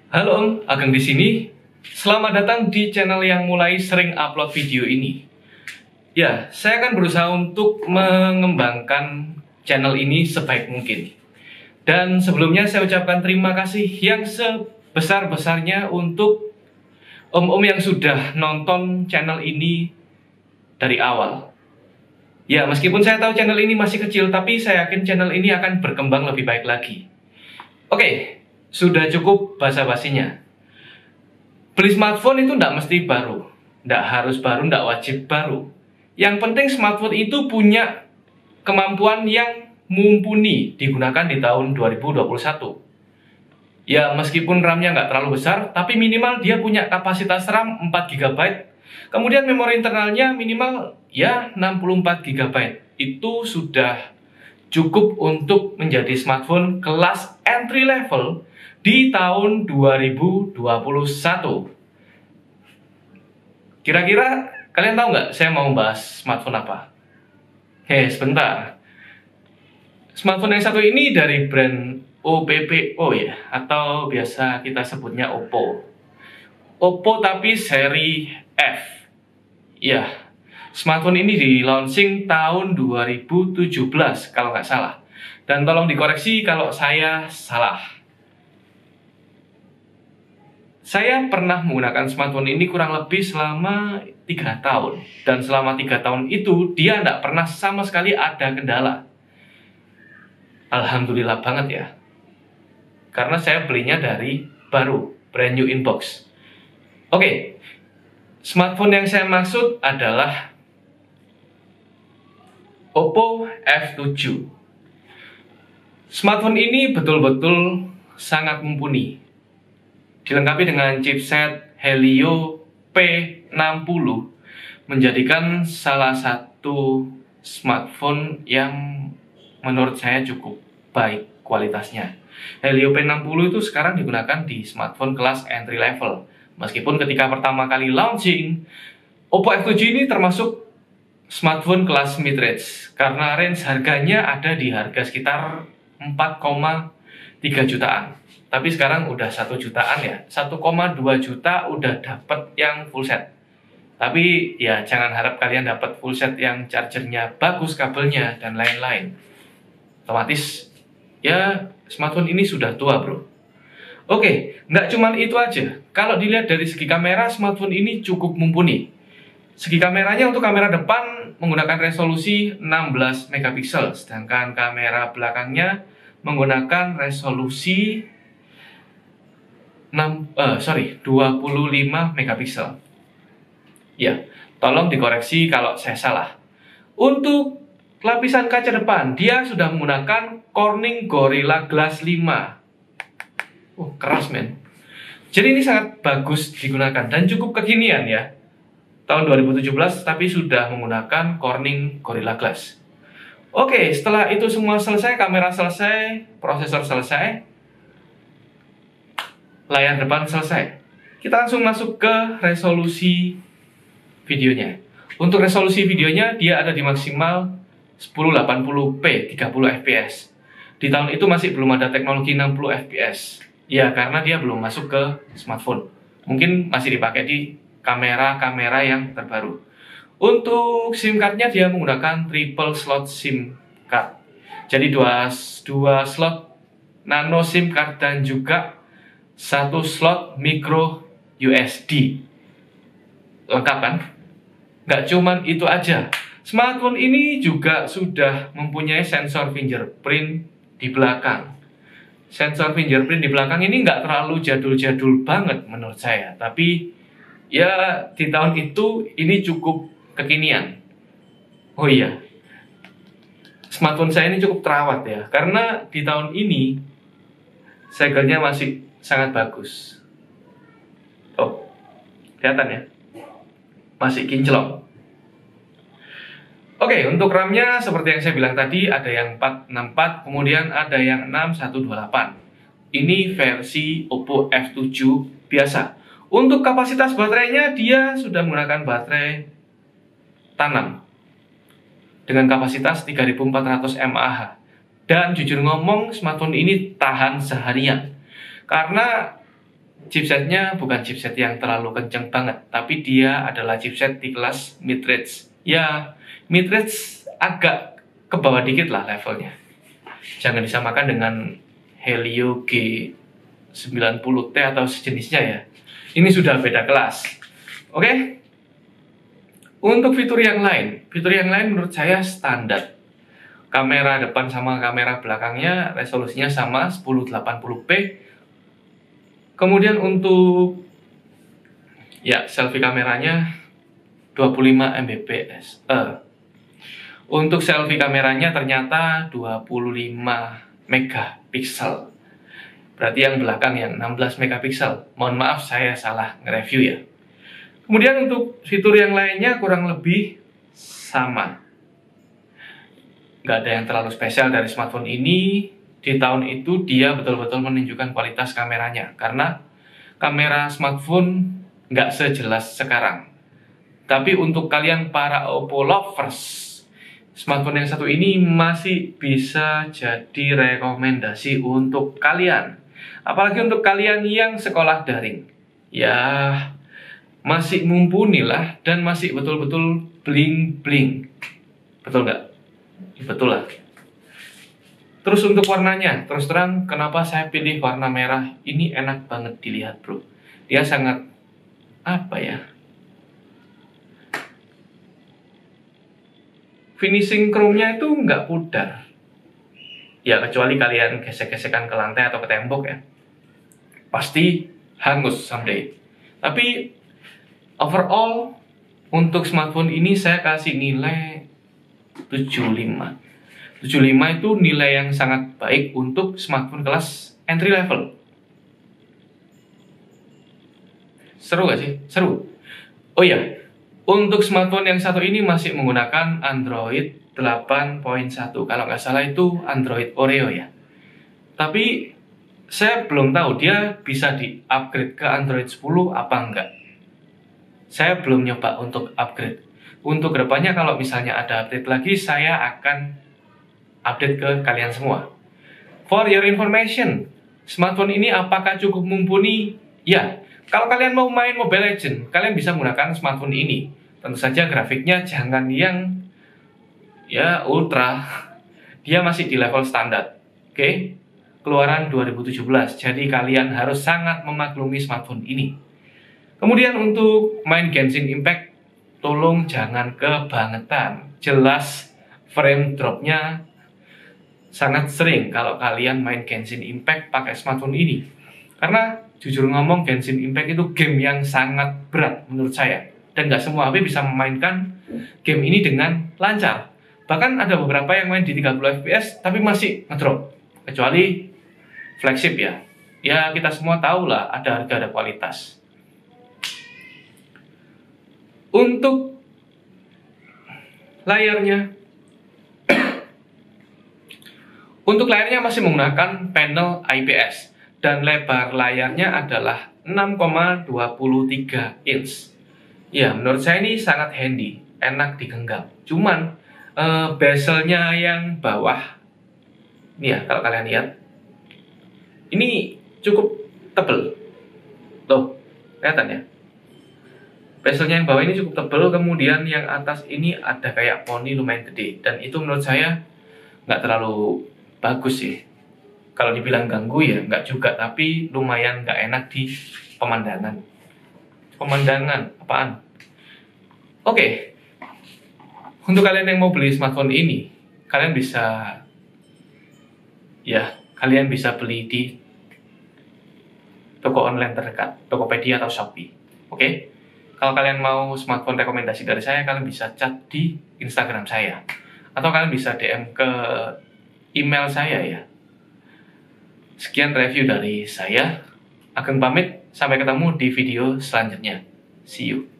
Halo Om, Ageng di sini. Selamat datang di channel yang mulai sering upload video ini. Ya, saya akan berusaha untuk mengembangkan channel ini sebaik mungkin. Dan sebelumnya saya ucapkan terima kasih yang sebesar-besarnya untuk om-om yang sudah nonton channel ini dari awal. Ya, meskipun saya tahu channel ini masih kecil, tapi saya yakin channel ini akan berkembang lebih baik lagi. Oke, sudah cukup basa-basinya. Beli smartphone itu tidak mesti baru, tidak harus baru, tidak wajib baru. Yang penting smartphone itu punya kemampuan yang mumpuni digunakan di tahun 2021. Ya, meskipun RAM-nya nggak terlalu besar, tapi minimal dia punya kapasitas RAM 4 GB. Kemudian memori internalnya minimal ya 64 GB. Itu sudah cukup untuk menjadi smartphone kelas entry level di tahun 2021. Kira-kira kalian tahu nggak saya mau bahas smartphone apa? Sebentar. Smartphone yang satu ini dari brand OPPO ya, atau biasa kita sebutnya Oppo. Oppo tapi seri F. Ya, smartphone ini di launching tahun 2017 kalau nggak salah. Dan tolong dikoreksi kalau saya salah. Saya pernah menggunakan smartphone ini kurang lebih selama 3 tahun. Dan selama 3 tahun itu, dia tidak pernah sama sekali ada kendala. Alhamdulillah banget ya. Karena saya belinya dari baru, brand new inbox. Oke, smartphone yang saya maksud adalah Oppo F7. Smartphone ini betul-betul sangat mumpuni. Dilengkapi dengan chipset Helio P60, menjadikan salah satu smartphone yang menurut saya cukup baik kualitasnya. Helio P60 itu sekarang digunakan di smartphone kelas entry level. Meskipun ketika pertama kali launching, Oppo F7 ini termasuk smartphone kelas mid-range, karena range harganya ada di harga sekitar 4,3 jutaan. Tapi sekarang udah 1 jutaan ya, 1,2 juta udah dapat yang full set. Tapi ya jangan harap kalian dapat full set yang chargernya bagus, kabelnya, dan lain-lain. Otomatis ya smartphone ini sudah tua bro. Oke, nggak cuman itu aja. Kalau dilihat dari segi kamera, smartphone ini cukup mumpuni. Segi kameranya untuk kamera depan menggunakan resolusi 16 megapiksel, sedangkan kamera belakangnya menggunakan resolusi 25 megapiksel. Ya, tolong dikoreksi kalau saya salah. Untuk lapisan kaca depan, dia sudah menggunakan Corning Gorilla Glass 5. Keras men. Jadi ini sangat bagus digunakan dan cukup kekinian ya. Tahun 2017 tapi sudah menggunakan Corning Gorilla Glass. Oke, setelah itu semua selesai, kamera selesai, prosesor selesai, layar depan selesai. Kita langsung masuk ke resolusi videonya. Untuk resolusi videonya, dia ada di maksimal 1080p 30 fps. Di tahun itu masih belum ada teknologi 60 fps. Ya, karena dia belum masuk ke smartphone. Mungkin masih dipakai di kamera-kamera yang terbaru. Untuk SIM card-nya dia menggunakan triple slot SIM card. Jadi dua slot nano SIM card dan juga 1 slot micro USB. Lengkap kan? Nggak cuman itu aja. Smartphone ini juga sudah mempunyai sensor fingerprint di belakang. Sensor fingerprint di belakang ini nggak terlalu jadul-jadul banget menurut saya. Tapi ya di tahun itu ini cukup kekinian. Oh iya, smartphone saya ini cukup terawat ya. Karena di tahun ini segelnya masih sangat bagus. Oh, kelihatan ya? Masih kinclong. Oke, untuk RAM-nya seperti yang saya bilang tadi, ada yang 464, kemudian ada yang 6128. Ini versi Oppo F7 biasa. Untuk kapasitas baterainya, dia sudah menggunakan baterai tanam dengan kapasitas 3400 mAh. Dan jujur ngomong, smartphone ini tahan seharian. Karena chipsetnya bukan chipset yang terlalu kenceng banget, tapi dia adalah chipset di kelas mid-range. Ya, mid-range agak ke bawah dikit lah levelnya. Jangan disamakan dengan Helio G90T atau sejenisnya ya. Ini sudah beda kelas. Oke. Untuk fitur yang lain menurut saya standar. Kamera depan sama kamera belakangnya resolusinya sama 1080p. Kemudian untuk selfie kameranya 25 Mbps. Untuk selfie kameranya ternyata 25 megapiksel. Berarti yang belakang yang 16 megapiksel. Mohon maaf saya salah nge-review ya. Kemudian untuk fitur yang lainnya kurang lebih sama. Nggak ada yang terlalu spesial dari smartphone ini. Di tahun itu dia betul-betul menunjukkan kualitas kameranya. Karena kamera smartphone nggak sejelas sekarang. Tapi untuk kalian para Oppo lovers, smartphone yang satu ini masih bisa jadi rekomendasi untuk kalian. Apalagi untuk kalian yang sekolah daring. Ya, masih mumpuni lah dan masih betul-betul bling-bling. Betul nggak? Betul lah. Terus untuk warnanya, terus terang kenapa saya pilih warna merah? Ini enak banget dilihat bro. Dia sangat, finishing chrome-nya itu nggak pudar. Ya kecuali kalian gesek-gesekan ke lantai atau ke tembok ya. Pasti hangus someday. Tapi overall untuk smartphone ini saya kasih nilai 75. 75 itu nilai yang sangat baik untuk smartphone kelas entry level. Seru gak sih? Seru. Oh iya, untuk smartphone yang satu ini masih menggunakan Android 8.1. Kalau nggak salah itu Android Oreo ya. Tapi saya belum tahu dia bisa di-upgrade ke Android 10 apa enggak. Saya belum nyoba untuk upgrade. Untuk kedepannya kalau misalnya ada update lagi, saya akan update ke kalian semua. For your information, smartphone ini apakah cukup mumpuni? Ya, kalau kalian mau main Mobile Legends, kalian bisa menggunakan smartphone ini. Tentu saja grafiknya jangan yang ultra. Dia masih di level standar. Oke? Keluaran 2017. Jadi kalian harus sangat memaklumi smartphone ini. Kemudian untuk main Genshin Impact, tolong jangan kebangetan. Jelas frame dropnya sangat sering kalau kalian main Genshin Impact pakai smartphone ini. Karena jujur ngomong Genshin Impact itu game yang sangat berat menurut saya. Dan nggak semua HP bisa memainkan game ini dengan lancar. Bahkan ada beberapa yang main di 30 fps tapi masih ngedrop. Kecuali flagship ya. Ya kita semua tahu lah ada harga ada kualitas. Untuk layarnya, masih menggunakan panel IPS dan lebar layarnya adalah 6,23 inch. Ya, menurut saya ini sangat handy, enak digenggam. Cuman bezelnya yang bawah, ini ya kalau kalian lihat, ini cukup tebel. Tuh, kelihatan ya? Bezelnya yang bawah ini cukup tebal, kemudian yang atas ini ada kayak poni lumayan gede. Dan itu menurut saya nggak terlalu bagus sih. Kalau dibilang ganggu ya nggak juga, tapi lumayan nggak enak di pemandangan. Pemandangan, apaan? Oke. Untuk kalian yang mau beli smartphone ini, kalian bisa beli di toko online terdekat, Tokopedia atau Shopee. Oke? Kalau kalian mau smartphone rekomendasi dari saya, kalian bisa chat di Instagram saya. Atau kalian bisa DM ke email saya ya. Sekian review dari saya. Ageng pamit, sampai ketemu di video selanjutnya. See you.